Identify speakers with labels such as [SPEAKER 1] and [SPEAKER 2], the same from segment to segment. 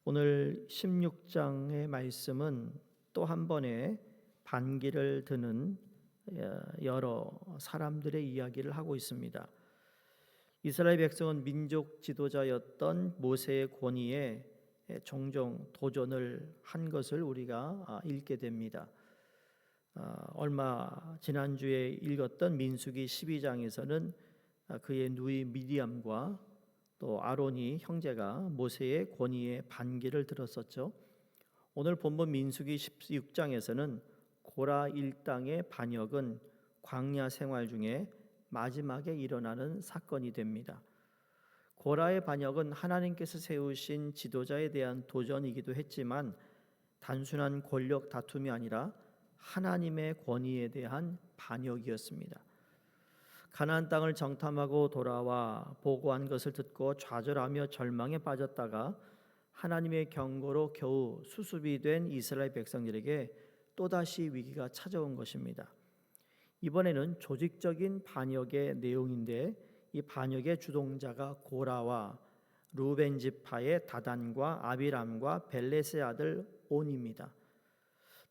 [SPEAKER 1] 오늘 16장의 말씀은 또 한 번의 반기를 드는 여러 사람들의 이야기를 하고 있습니다. 이스라엘 백성은 민족 지도자였던 모세의 권위에 종종 도전을 한 것을 우리가 읽게 됩니다. 얼마 지난주에 읽었던 민수기 12장에서는 그의 누이 미디암과 또 아론이 형제가 모세의 권위에 반기를 들었었죠. 오늘 본문 민수기 16장에서는 고라 일당의 반역은 광야 생활 중에 마지막에 일어나는 사건이 됩니다. 고라의 반역은 하나님께서 세우신 지도자에 대한 도전이기도 했지만 단순한 권력 다툼이 아니라 하나님의 권위에 대한 반역이었습니다. 가나안 땅을 정탐하고 돌아와 보고한 것을 듣고 좌절하며 절망에 빠졌다가 하나님의 경고로 겨우 수습이 된 이스라엘 백성들에게 또다시 위기가 찾아온 것입니다. 이번에는 조직적인 반역의 내용인데 이 반역의 주동자가 고라와 루벤 지파의 다단과 아비람과 벨렛의 아들 온입니다.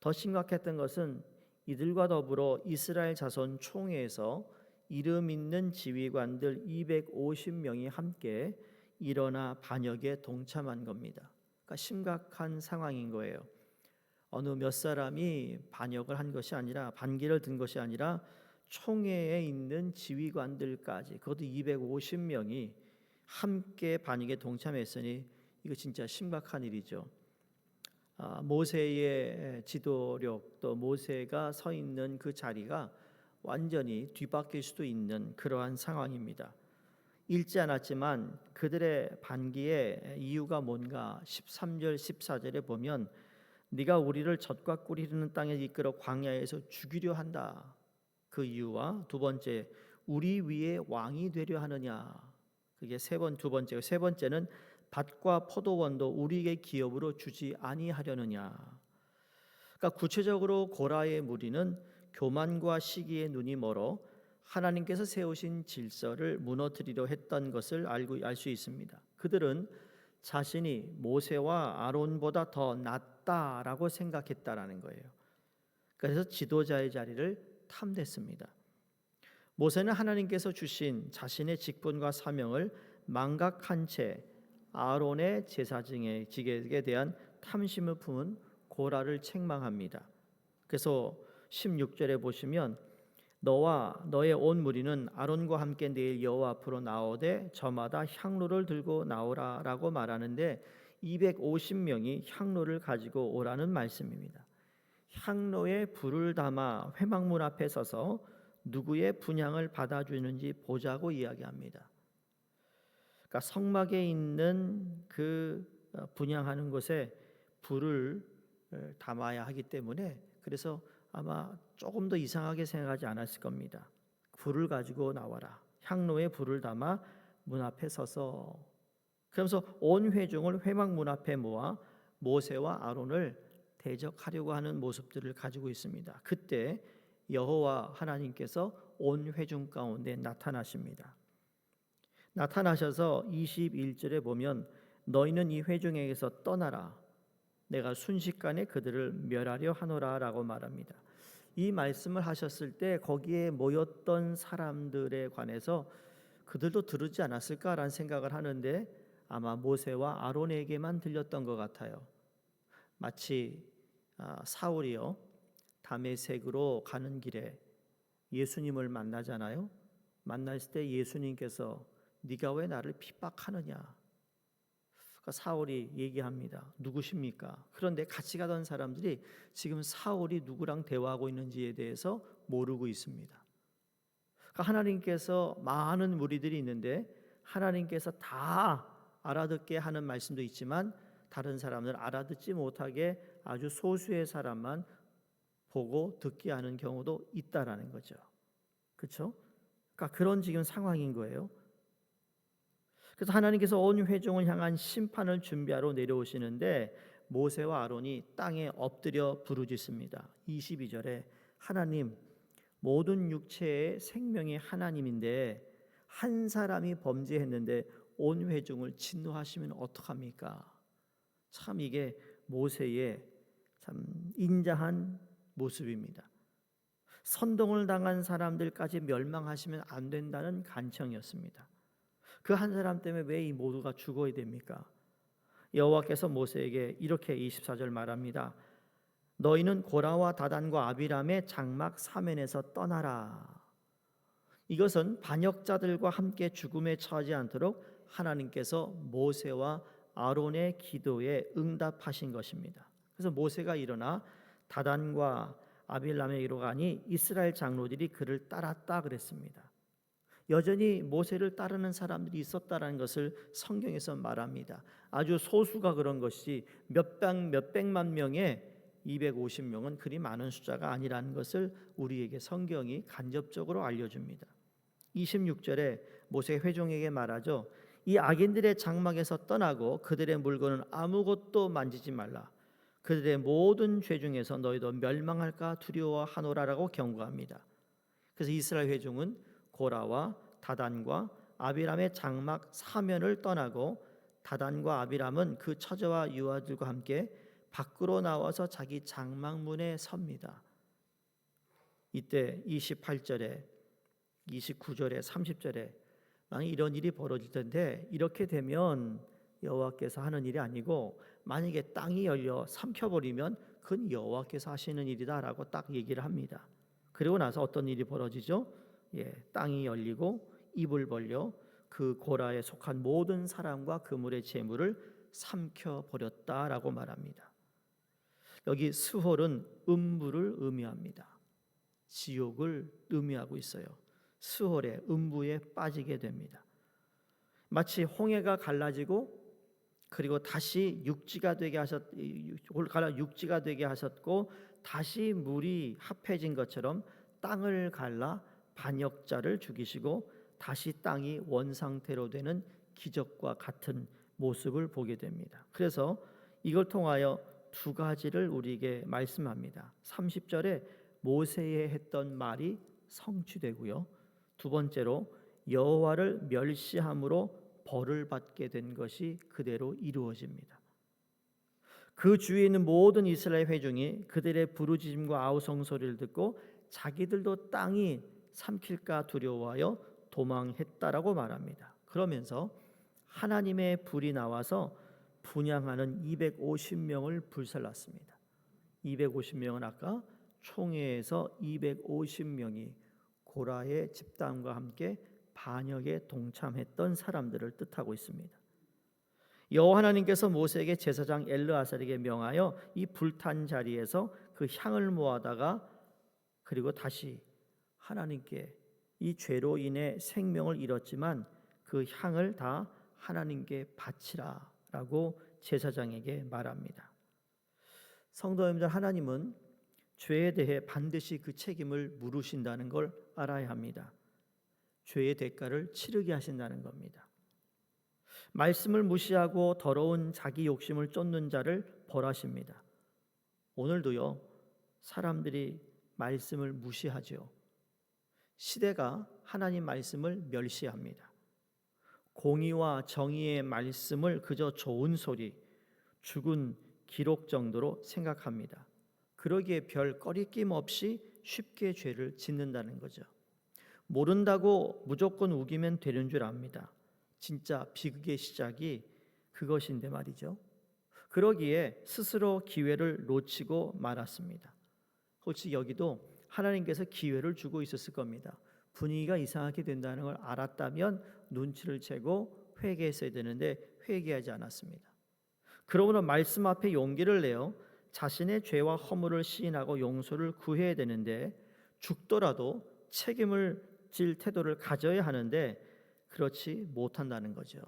[SPEAKER 1] 더 심각했던 것은 이들과 더불어 이스라엘 자손 총회에서 이름 있는 지휘관들 250명이 함께 일어나 반역에 동참한 겁니다. 그러니까 심각한 상황인 거예요. 어느 몇 사람이 반역을 한 것이 아니라 반기를 든 것이 아니라 총회에 있는 지휘관들까지 그것도 250명이 함께 반역에 동참했으니 이거 진짜 심각한 일이죠. 모세의 지도력 또 모세가 서 있는 그 자리가 완전히 뒤바뀔 수도 있는 그러한 상황입니다. 읽지 않았지만 그들의 반기의 이유가 뭔가 13절 14절에 보면 네가 우리를 젖과 꿀이 흐르는 땅에 이끌어 광야에서 죽이려 한다. 그 이유와 두 번째 우리 위에 왕이 되려 하느냐. 그게 두 번째고 세 번째는 밭과 포도원도 우리에게 기업으로 주지 아니하려느냐. 그러니까 구체적으로 고라의 무리는 교만과 시기에 눈이 멀어 하나님께서 세우신 질서를 무너뜨리려 했던 것을 알 수 있습니다. 그들은 자신이 모세와 아론보다 더 낫다라고 생각했다라는 거예요. 그래서 지도자의 자리를 탐냈습니다. 모세는 하나님께서 주신 자신의 직분과 사명을 망각한 채 아론의 제사직에 대한 탐심을 품은 고라를 책망합니다. 그래서 16절에 보시면 너와 너의 온 무리는 아론과 함께 내일 여호와 앞으로 나오되 저마다 향로를 들고 나오라라고 말하는데 250명이 향로를 가지고 오라는 말씀입니다. 향로에 불을 담아 회막문 앞에 서서 누구의 분향을 받아주는지 보자고 이야기합니다. 그러니까 성막에 있는 그 분향하는 곳에 불을 담아야 하기 때문에 그래서 아마 조금 더 이상하게 생각하지 않았을 겁니다. 불을 가지고 나와라. 향로에 불을 담아 문 앞에 서서 그러면서 온 회중을 회막 문 앞에 모아 모세와 아론을 대적하려고 하는 모습들을 가지고 있습니다. 그때 여호와 하나님께서 온 회중 가운데 나타나십니다. 나타나셔서 21절에 보면 너희는 이 회중에게서 떠나라. 내가 순식간에 그들을 멸하려 하노라라고 말합니다. 이 말씀을 하셨을 때 거기에 모였던 사람들에 관해서 그들도 들으지 않았을까라는 생각을 하는데 아마 모세와 아론에게만 들렸던 것 같아요. 마치 사울이요 다메섹으로 가는 길에 예수님을 만나잖아요. 만났을 때 예수님께서 네가 왜 나를 핍박하느냐? 사울이 얘기합니다. 누구십니까? 그런데 같이 가던 사람들이 지금 사울이 누구랑 대화하고 있는지에 대해서 모르고 있습니다. 하나님께서 많은 무리들이 있는데 하나님께서 다 알아듣게 하는 말씀도 있지만 다른 사람들 알아듣지 못하게 아주 소수의 사람만 보고 듣게 하는 경우도 있다라는 거죠. 그렇죠? 그러니까 그런 지금 상황인 거예요. 그래서 하나님께서 온 회중을 향한 심판을 준비하러 내려오시는데 모세와 아론이 땅에 엎드려 부르짖습니다. 22절에 하나님 모든 육체의 생명이 하나님인데 한 사람이 범죄했는데 온 회중을 진노하시면 어떡합니까? 참 이게 모세의 참 인자한 모습입니다. 선동을 당한 사람들까지 멸망하시면 안 된다는 간청이었습니다. 그 한 사람 때문에 왜 이 모두가 죽어야 됩니까? 여호와께서 모세에게 이렇게 24절 말합니다. 너희는 고라와 다단과 아비람의 장막 사면에서 떠나라. 이것은 반역자들과 함께 죽음에 처하지 않도록 하나님께서 모세와 아론의 기도에 응답하신 것입니다. 그래서 모세가 일어나 다단과 아빌람에게로 가니 이스라엘 장로들이 그를 따랐다 그랬습니다. 여전히 모세를 따르는 사람들이 있었다라는 것을 성경에서 말합니다. 아주 소수가 그런 것이 몇백만 명의 250명은 그리 많은 숫자가 아니라는 것을 우리에게 성경이 간접적으로 알려줍니다. 26절에 모세 회중에게 말하죠. 이 악인들의 장막에서 떠나고 그들의 물건은 아무것도 만지지 말라. 그들의 모든 죄 중에서 너희도 멸망할까 두려워하노라라고 경고합니다. 그래서 이스라엘 회중은 고라와 다단과 아비람의 장막 사면을 떠나고 다단과 아비람은 그 처자와 유아들과 함께 밖으로 나와서 자기 장막문에 섭니다. 이때 28절에 29절에 30절에 만약 이런 일이 벌어질 텐데 이렇게 되면 여호와께서 하는 일이 아니고 만약에 땅이 열려 삼켜버리면 그건 여호와께서 하시는 일이다라고 딱 얘기를 합니다. 그리고 나서 어떤 일이 벌어지죠? 땅이 열리고 입을 벌려 그 고라에 속한 모든 사람과 그물의 재물을 삼켜버렸다라고 말합니다. 여기 스홀은 음부를 의미합니다. 지옥을 의미하고 있어요. 스홀의 음부에 빠지게 됩니다. 마치 홍해가 갈라지고 그리고 다시 육지가 되게 하셨고 다시 물이 합해진 것처럼 땅을 갈라 반역자를 죽이시고 다시 땅이 원상태로 되는 기적과 같은 모습을 보게 됩니다. 그래서 이걸 통하여 두 가지를 우리에게 말씀합니다. 30절에 모세에 했던 말이 성취되고요. 두 번째로 여호와를 멸시함으로 벌을 받게 된 것이 그대로 이루어집니다. 그 주위에 있는 모든 이스라엘 회중이 그들의 부르짖음과 아우성 소리를 듣고 자기들도 땅이 삼킬까 두려워하여 도망했다라고 말합니다. 그러면서 하나님의 불이 나와서 분향하는 250명을 불살랐습니다. 250명은 아까 총회에서 250명이 고라의 집단과 함께 반역에 동참했던 사람들을 뜻하고 있습니다. 여호와 하나님께서 모세에게 제사장 엘르아살에게 명하여 이 불탄 자리에서 그 향을 모아다가 그리고 다시 하나님께 이 죄로 인해 생명을 잃었지만 그 향을 다 하나님께 바치라라고 제사장에게 말합니다. 성도 여러분들, 하나님은 죄에 대해 반드시 그 책임을 물으신다는 걸 알아야 합니다. 죄의 대가를 치르게 하신다는 겁니다. 말씀을 무시하고 더러운 자기 욕심을 쫓는 자를 벌하십니다. 오늘도요, 사람들이 말씀을 무시하죠. 시대가 하나님 말씀을 멸시합니다. 공의와 정의의 말씀을 그저 좋은 소리, 죽은 기록 정도로 생각합니다. 그러기에 별 꺼리낌 없이 쉽게 죄를 짓는다는 거죠. 모른다고 무조건 우기면 되는 줄 압니다. 진짜 비극의 시작이 그것인데 말이죠. 그러기에 스스로 기회를 놓치고 말았습니다. 혹시 여기도 하나님께서 기회를 주고 있었을 겁니다. 분위기가 이상하게 된다는 걸 알았다면 눈치를 채고 회개했어야 되는데 회개하지 않았습니다. 그러므로 말씀 앞에 용기를 내어 자신의 죄와 허물을 시인하고 용서를 구해야 되는데 죽더라도 책임을 질 태도를 가져야 하는데 그렇지 못한다는 거죠.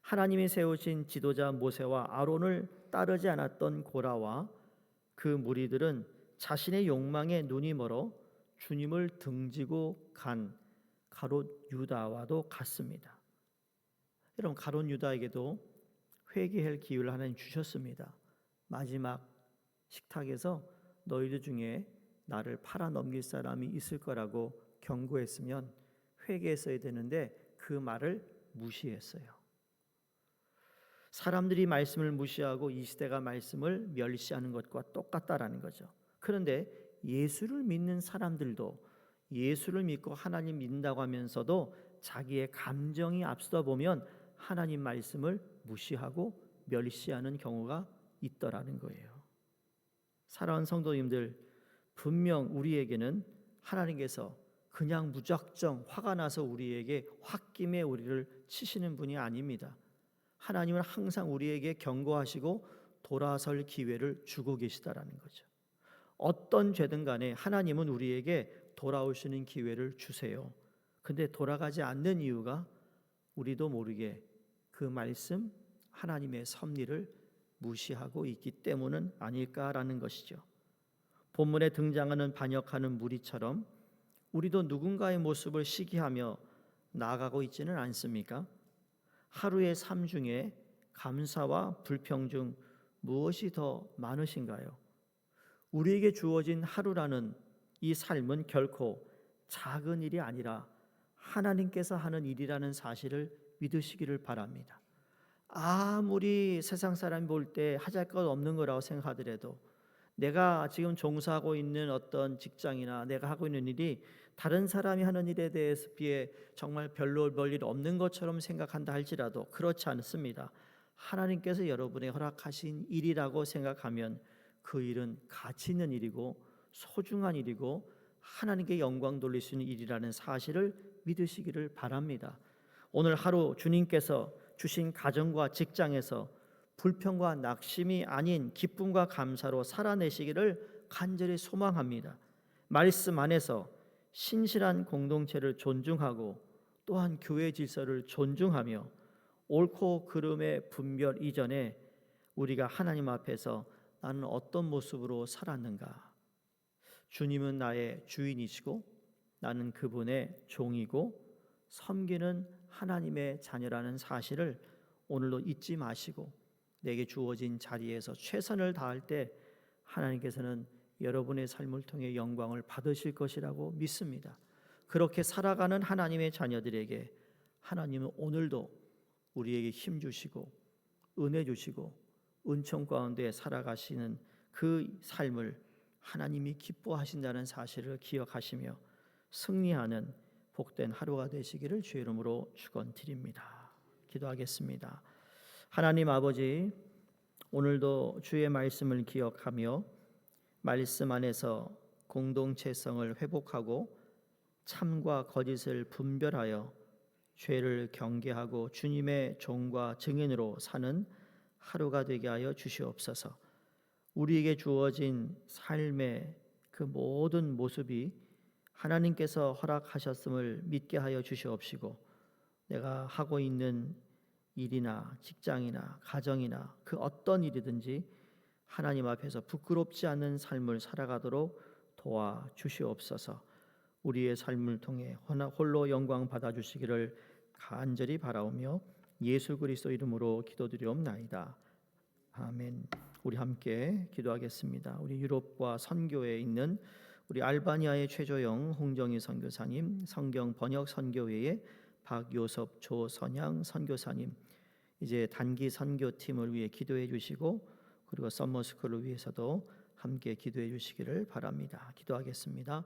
[SPEAKER 1] 하나님이 세우신 지도자 모세와 아론을 따르지 않았던 고라와 그 무리들은 자신의 욕망에 눈이 멀어 주님을 등지고 간 가롯 유다와도 같습니다. 여러분, 가롯 유다에게도 회개할 기회를 하나님 주셨습니다. 마지막 식탁에서 너희들 중에 나를 팔아 넘길 사람이 있을 거라고 경고했으면 회개했어야 되는데 그 말을 무시했어요. 사람들이 말씀을 무시하고 이 시대가 말씀을 멸시하는 것과 똑같다라는 거죠. 그런데 예수를 믿는 사람들도 예수를 믿고 하나님 믿는다고 하면서도 자기의 감정이 앞서다 보면 하나님 말씀을 무시하고 멸시하는 경우가 있더라는 거예요. 사랑하는 성도님들, 분명 우리에게는 하나님께서 그냥 무작정 화가 나서 우리에게 홧김에 우리를 치시는 분이 아닙니다. 하나님은 항상 우리에게 경고하시고 돌아설 기회를 주고 계시다라는 거죠. 어떤 죄든 간에 하나님은 우리에게 돌아올 수 있는 기회를 주세요. 근데 돌아가지 않는 이유가 우리도 모르게 그 말씀 하나님의 섭리를 무시하고 있기 때문은 아닐까라는 것이죠. 본문에 등장하는 반역하는 무리처럼 우리도 누군가의 모습을 시기하며 나아가고 있지는 않습니까? 하루의 삶 중에 감사와 불평 중 무엇이 더 많으신가요? 우리에게 주어진 하루라는 이 삶은 결코 작은 일이 아니라 하나님께서 하는 일이라는 사실을 믿으시기를 바랍니다. 아무리 세상 사람이 볼 때 하잘것 없는 거라고 생각하더라도 내가 지금 종사하고 있는 어떤 직장이나 내가 하고 있는 일이 다른 사람이 하는 일에 대해서 비해 정말 별로 별일 없는 것처럼 생각한다 할지라도 그렇지 않습니다. 하나님께서 여러분의 허락하신 일이라고 생각하면 그 일은 가치 있는 일이고 소중한 일이고 하나님께 영광 돌릴 수 있는 일이라는 사실을 믿으시기를 바랍니다. 오늘 하루 주님께서 주신 가정과 직장에서 불평과 낙심이 아닌 기쁨과 감사로 살아내시기를 간절히 소망합니다. 말씀 안에서 신실한 공동체를 존중하고 또한 교회 질서를 존중하며 옳고 그름의 분별 이전에 우리가 하나님 앞에서 나는 어떤 모습으로 살았는가? 주님은 나의 주인이시고 나는 그분의 종이고 섬기는 하나님의 자녀라는 사실을 오늘도 잊지 마시고 내게 주어진 자리에서 최선을 다할 때 하나님께서는 여러분의 삶을 통해 영광을 받으실 것이라고 믿습니다. 그렇게 살아가는 하나님의 자녀들에게 하나님은 오늘도 우리에게 힘 주시고 은혜 주시고 은총 가운데 살아가시는 그 삶을 하나님이 기뻐하신다는 사실을 기억하시며 승리하는 복된 하루가 되시기를 주의 이름으로 축원드립니다. 기도하겠습니다. 하나님 아버지, 오늘도 주의 말씀을 기억하며 말씀 안에서 공동체성을 회복하고 참과 거짓을 분별하여 죄를 경계하고 주님의 종과 증인으로 사는 하루가 되게 하여 주시옵소서. 우리에게 주어진 삶의 그 모든 모습이 하나님께서 허락하셨음을 믿게 하여 주시옵시고 내가 하고 있는 일이나 직장이나 가정이나 그 어떤 일이든지 하나님 앞에서 부끄럽지 않은 삶을 살아가도록 도와주시옵소서. 우리의 삶을 통해 홀로 영광 받아주시기를 간절히 바라오며 예수 그리스도 이름으로 기도드리옵나이다. 아멘. 우리 함께 기도하겠습니다. 우리 유럽과 선교에 있는 우리 알바니아의 최조영 홍정희 선교사님, 성경 번역 선교회의 박요섭 조선양 선교사님, 이제 단기 선교팀을 위해 기도해 주시고 그리고 썸머스쿨을 위해서도 함께 기도해 주시기를 바랍니다. 기도하겠습니다.